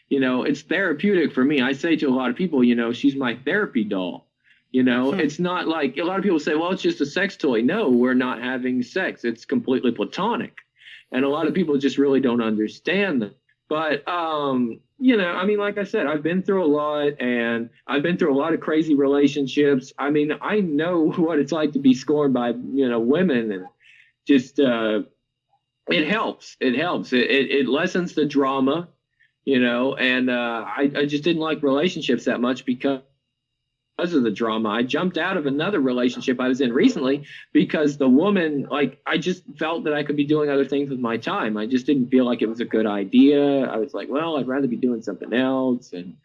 It's therapeutic for me. I say to a lot of people, she's my therapy doll. It's not like a lot of people say, well, it's just a sex toy. No, we're not having sex. It's completely platonic. And a lot of people just really don't understand that. But, I mean, like I said, I've been through a lot and I've been through a lot of crazy relationships. I mean, I know what it's like to be scorned by, women, and just, it helps. It helps. It lessens the drama, and I just didn't like relationships that much because of the drama. I jumped out of another relationship I was in recently because the woman, like, I just felt that I could be doing other things with my time. I just didn't feel like it was a good idea. I was like, well, I'd rather be doing something else. And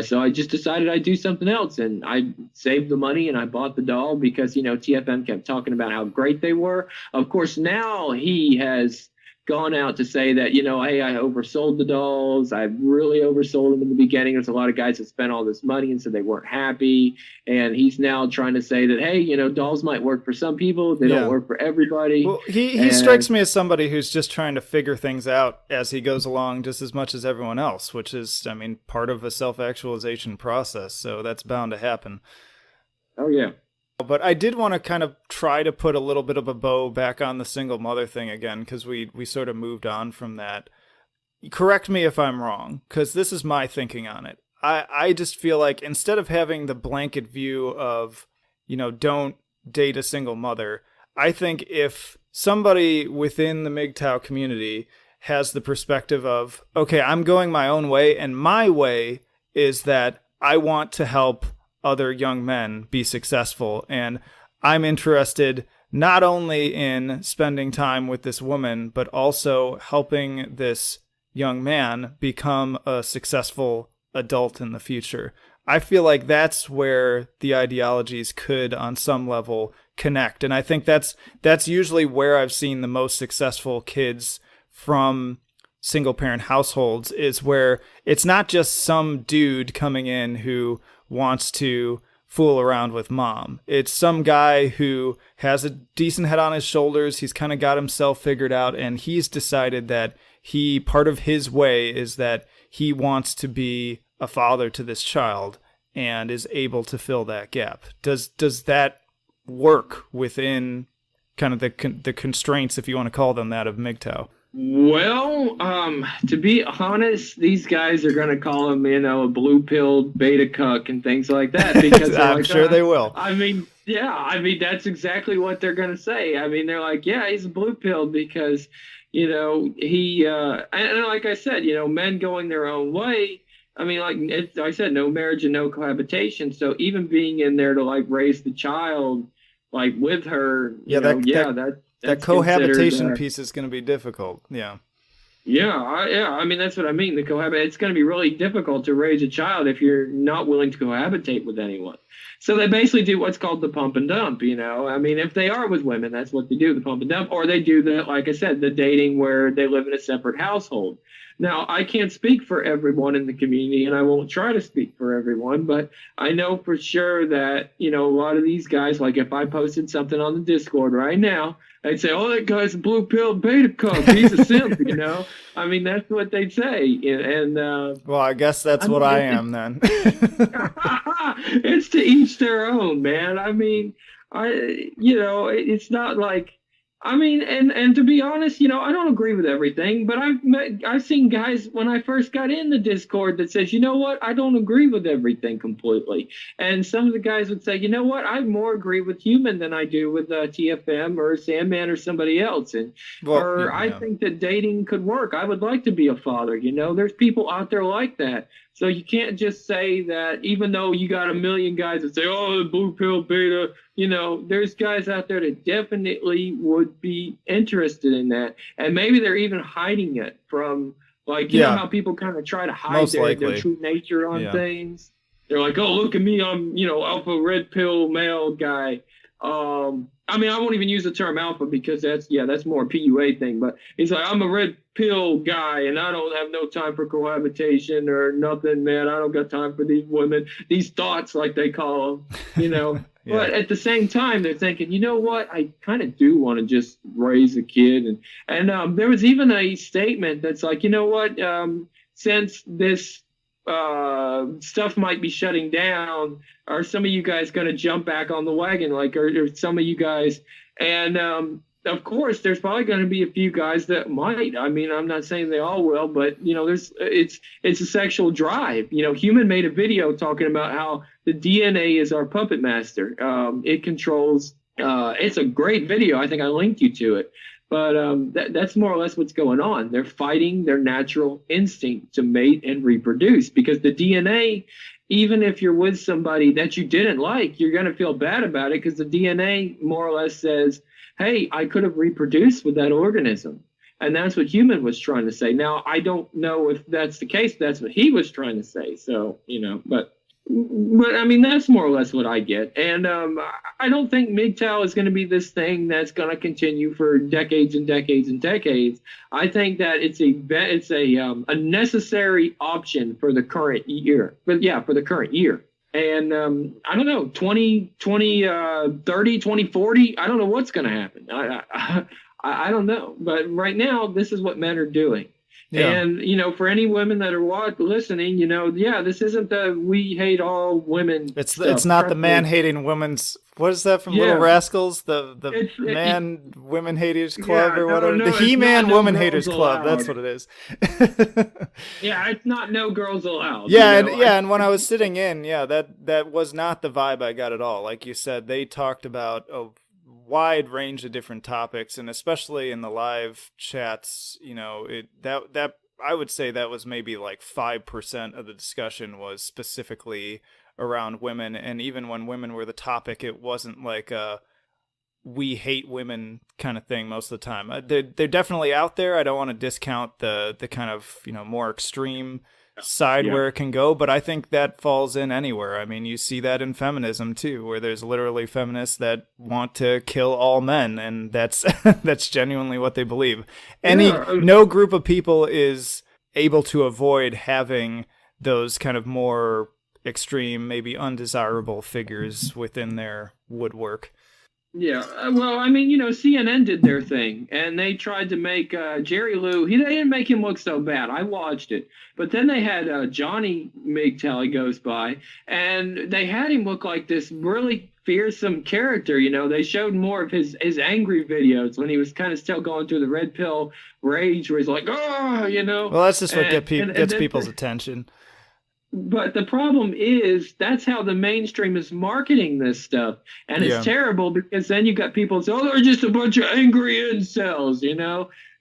so I just decided I'd do something else. And I saved the money and I bought the doll because, TFM kept talking about how great they were. Of course, now he has gone out to say that, hey, I oversold the dolls. I really oversold them in the beginning. There's a lot of guys that spent all this money and said they weren't happy. And he's now trying to say that, hey, dolls might work for some people. They don't work for everybody. Well, he strikes me as somebody who's just trying to figure things out as he goes along just as much as everyone else, which is, I mean, part of a self-actualization process. So that's bound to happen. Oh, yeah. But I did want to kind of try to put a little bit of a bow back on the single mother thing again, because we sort of moved on from that. Correct me if I'm wrong, because this is my thinking on it. I just feel like instead of having the blanket view of, don't date a single mother, I think if somebody within the MGTOW community has the perspective of, okay, I'm going my own way, and my way is that I want to help other young men be successful, and I'm interested not only in spending time with this woman, but also helping this young man become a successful adult in the future. I feel like that's where the ideologies could, on some level, connect, and I think that's usually where I've seen the most successful kids from single parent households, is where it's not just some dude coming in who wants to fool around with mom. It's some guy who has a decent head on his shoulders. He's kind of got himself figured out, and he's decided that part of his way is that he wants to be a father to this child and is able to fill that gap. Does that work within kind of the constraints, if you want to call them that, of MGTOW? Well, to be honest, these guys are going to call him, a blue-pilled beta cuck and things like that because I'm like, sure they will. I mean, yeah, that's exactly what they're going to say. I mean, they're like, yeah, he's a blue-pilled because, he, and like I said, men going their own way. I mean, like I said, no marriage and no cohabitation. So even being in there to like raise the child, like with her, that cohabitation piece is going to be difficult. Yeah. Yeah. I mean, that's what I mean. It's going to be really difficult to raise a child if you're not willing to cohabitate with anyone. So they basically do what's called the pump and dump, I mean, if they are with women, that's what they do, the pump and dump, or they do like I said, the dating where they live in a separate household. Now, I can't speak for everyone in the community, and I won't try to speak for everyone, but I know for sure that, a lot of these guys, like if I posted something on the Discord right now, I'd say, oh, that guy's a blue-pilled beta cuck. He's a simp, I mean, that's what they'd say. And well, I guess that's what I am then. It's to each their own, man. I mean, it's not like, I mean, and to be honest, I don't agree with everything, but I've seen guys when I first got in the Discord that says, you know what, I don't agree with everything completely. And some of the guys would say, you know what, I more agree with Human than I do with TFM or Sandman or somebody else. And I think that dating could work. I would like to be a father. There's people out there like that. So you can't just say that, even though you got a million guys that say, oh, the blue pill beta, there's guys out there that definitely would be interested in that. And maybe they're even hiding it from, like, you know how people kind of try to hide their true nature on things. They're like, oh, look at me, I'm, alpha red pill male guy. I mean, I won't even use the term alpha because that's more a PUA thing. But he's like, I'm a red pill guy, and I don't have no time for cohabitation or nothing, man. I don't got time for these women, these thoughts, like they call them. Yeah. But at the same time, they're thinking, you know what? I kind of do want to just raise a kid, and there was even a statement that's like, you know what? Since this stuff might be shutting down, are some of you guys going to jump back on the wagon? Like, are some of you guys? And of course, there's probably going to be a few guys that might. I mean, I'm not saying they all will, but it's a sexual drive. Human made a video talking about how the DNA is our puppet master. It controls. It's a great video. I think I linked you to it. But that's more or less what's going on. They're fighting their natural instinct to mate and reproduce because the DNA, even if you're with somebody that you didn't like, you're going to feel bad about it because the DNA more or less says, hey, I could have reproduced with that organism. And that's what human was trying to say. Now, I don't know if that's the case. That's what he was trying to say. So, but I mean, that's more or less what I get. And I don't think MGTOW is going to be this thing that's going to continue for decades and decades and decades. I think that it's a necessary option for the current year. But yeah, for the current year. And I don't know, 30, 2040, I don't know what's going to happen. I don't know. But right now, this is what men are doing. Yeah. And, for any women that are listening, this isn't the we hate all women. It's not the man hating women's. What is that from Little Rascals? The man women haters club or whatever. No, the He-Man woman haters club. Allowed. That's what it is. Yeah, it's not no girls allowed. Yeah, and when I was sitting in, that was not the vibe I got at all. Like you said, they talked about wide range of different topics, and especially in the live chats, that I would say that was maybe like 5% of the discussion was specifically around women. And even when women were the topic, it wasn't like a we hate women kind of thing most of the time. They're definitely out there. I don't want to discount the kind of more extreme side where it can go, but I think that falls in anywhere. I mean, you see that in feminism too, where there's literally feminists that want to kill all men, and that's that's genuinely what they believe. No group of people is able to avoid having those kind of more extreme, maybe undesirable figures within their woodwork. Yeah, well, I mean, CNN did their thing, and they tried to make Jerry Lou. They didn't make him look so bad. I watched it, but then they had Johnny MGTOW, he goes by, and they had him look like this really fearsome character. They showed more of his angry videos when he was kind of still going through the red pill rage, where he's like, oh, Well, that's just what gets people's attention. But the problem is that's how the mainstream is marketing this stuff. And it's terrible because then you got people say, oh, they're just a bunch of angry incels,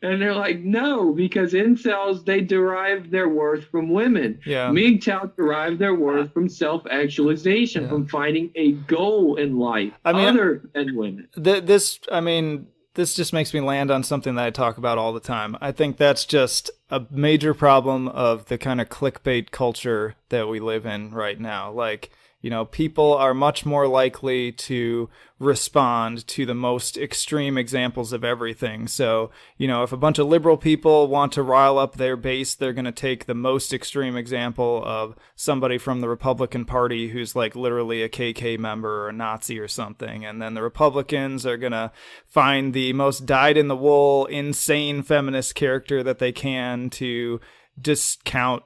And they're like, no, because incels, they derive their worth from women. Yeah. MGTOW derive their worth from self-actualization, from finding a goal in life other than women. This just makes me land on something that I talk about all the time. I think that's just a major problem of the kind of clickbait culture that we live in right now. Like, people are much more likely to respond to the most extreme examples of everything. So, if a bunch of liberal people want to rile up their base, they're going to take the most extreme example of somebody from the Republican Party who's like literally a KK member or a Nazi or something. And then the Republicans are going to find the most dyed-in-the-wool, insane feminist character that they can to discount,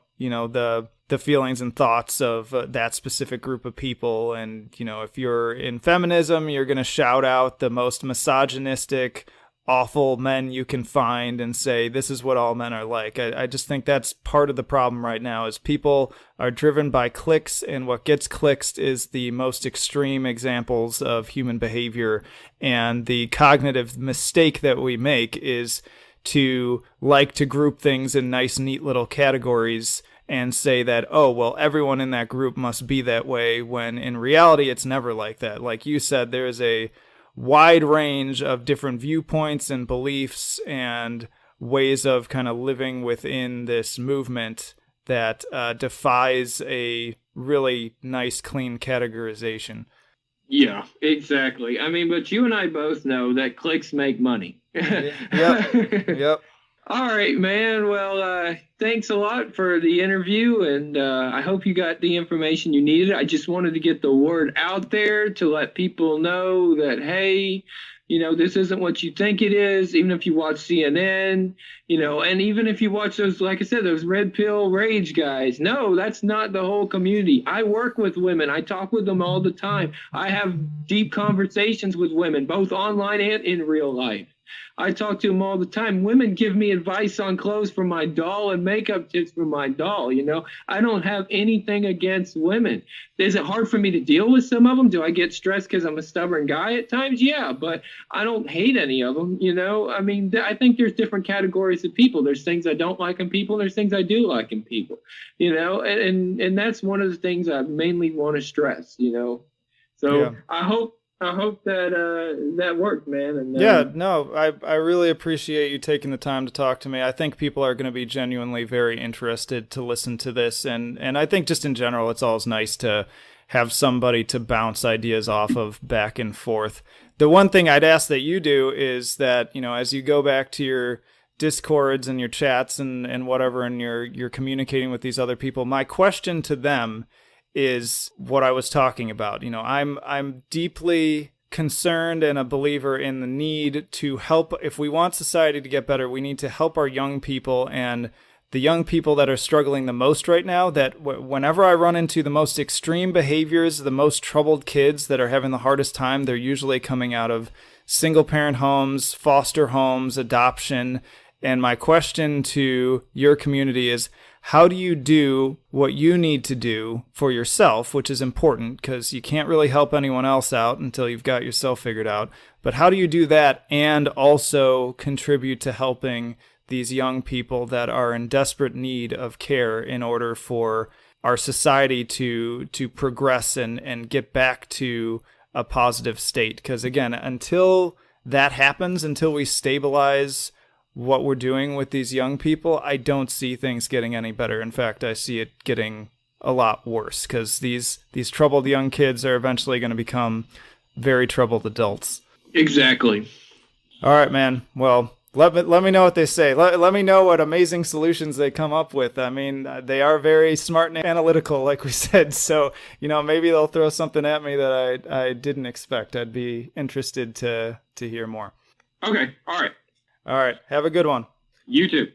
the feelings and thoughts of that specific group of people. And, if you're in feminism, you're going to shout out the most misogynistic, awful men you can find and say, this is what all men are like. I just think that's part of the problem right now is people are driven by clicks, and what gets clicks is the most extreme examples of human behavior. And the cognitive mistake that we make is to like to group things in nice, neat little categories and say that, oh, well, everyone in that group must be that way, when in reality, it's never like that. Like you said, there is a wide range of different viewpoints and beliefs and ways of kind of living within this movement that defies a really nice, clean categorization. Yeah, exactly. I mean, but you and I both know that clicks make money. Yep. Yep. All right, man. Well, thanks a lot for the interview, and I hope you got the information you needed. I just wanted to get the word out there to let people know that, hey, this isn't what you think it is, even if you watch CNN, and even if you watch those, like I said, those red pill rage guys. No, that's not the whole community. I work with women. I talk with them all the time. I have deep conversations with women, both online and in real life. I talk to them all the time. Women give me advice on clothes for my doll and makeup tips for my doll. I don't have anything against women. Is it hard for me to deal with some of them? Do I get stressed because I'm a stubborn guy at times? Yeah, but I don't hate any of them. I mean, I think there's different categories of people. There's things I don't like in people. And there's things I do like in people. And that's one of the things I mainly want to stress. So Yeah. I hope that that worked, man. And Yeah, no, I really appreciate you taking the time to talk to me. I think people are going to be genuinely very interested to listen to this. And I think just in general, it's always nice to have somebody to bounce ideas off of back and forth. The one thing I'd ask that you do is that, as you go back to your discords and your chats and whatever, and you're communicating with these other people, my question to them is what I was talking about. I'm deeply concerned and a believer in the need to help. If we want society to get better, we need to help our young people, and the young people that are struggling the most right now, that whenever I run into the most extreme behaviors, the most troubled kids that are having the hardest time, they're usually coming out of single parent homes, foster homes, adoption. And my question to your community is, how do you do what you need to do for yourself, which is important because you can't really help anyone else out until you've got yourself figured out. But how do you do that and also contribute to helping these young people that are in desperate need of care in order for our society to progress and get back to a positive state? Because again, until that happens, until we stabilize what we're doing with these young people, I don't see things getting any better. In fact, I see it getting a lot worse because these troubled young kids are eventually going to become very troubled adults. Exactly. All right, man. Well, let me know what they say. Let me know what amazing solutions they come up with. I mean, they are very smart and analytical, like we said. So, maybe they'll throw something at me that I didn't expect. I'd be interested to hear more. Okay. All right. All right. Have a good one. You too.